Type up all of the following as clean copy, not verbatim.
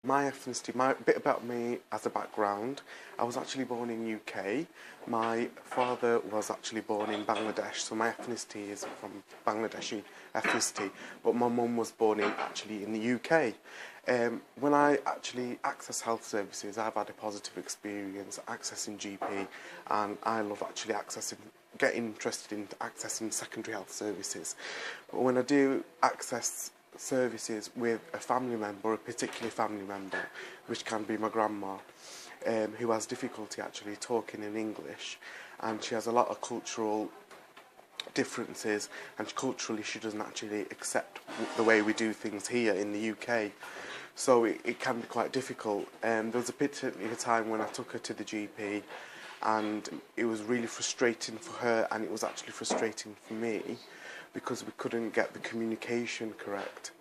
My ethnicity, a bit about me as a background. I was actually born in UK. My father was actually born in Bangladesh, so my ethnicity is from Bangladeshi ethnicity. But my mum was born actually in the UK. When I actually access health services, I've had a positive experience accessing GP, and I love actually getting interested in accessing secondary health services. But when I do access services with a family member, a particular family member, which can be my grandma, who has difficulty actually talking in English, and she has a lot of cultural differences, and culturally she doesn't actually accept the way we do things here in the UK. So it can be quite difficult. There was a particular time when I took her to the GP, and it was really frustrating for her, and it was actually frustrating for me, because we couldn't get the communication correct,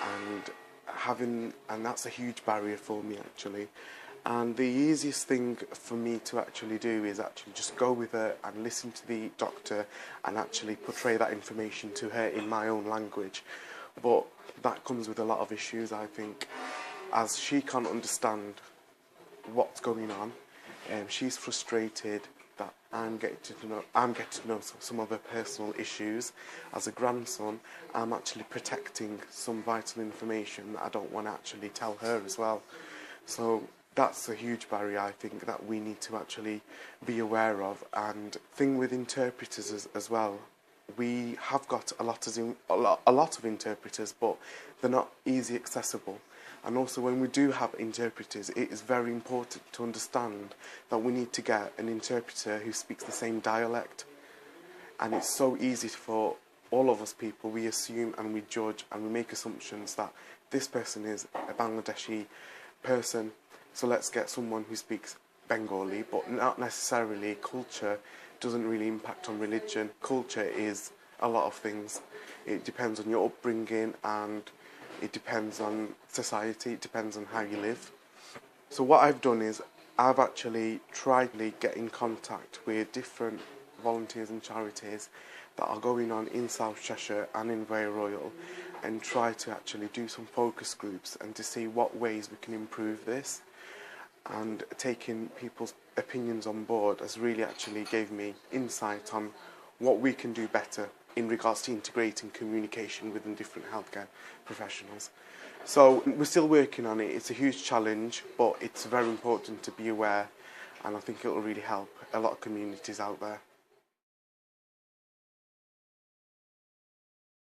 and that's a huge barrier for me actually. And the easiest thing for me to actually do is actually just go with her and listen to the doctor and actually portray that information to her in my own language. But that comes with a lot of issues, I think, as she can't understand what's going on. She's frustrated that I'm getting to know some of her personal issues. As a grandson, I'm actually protecting some vital information that I don't want to actually tell her as well. So that's a huge barrier, I think, that we need to actually be aware of. And thing with interpreters as well, we have got a lot of interpreters, but they're not easy accessible. And also, when we do have interpreters, it is very important to understand that we need to get an interpreter who speaks the same dialect. And it's so easy for all of us people, we assume and we judge and we make assumptions that this person is a Bangladeshi person, so let's get someone who speaks Bengali, but not necessarily. Culture doesn't really impact on religion. Culture is a lot of things. It depends on your upbringing, and it depends on society, it depends on how you live. So what I've done is I've actually tried to get in contact with different volunteers and charities that are going on in South Cheshire and in Vale Royal, and try to actually do some focus groups and to see what ways we can improve this. And taking people's opinions on board has really actually gave me insight on what we can do better in regards to integrating communication within different healthcare professionals. So we're still working on it. It's a huge challenge, but it's very important to be aware, and I think it will really help a lot of communities out there.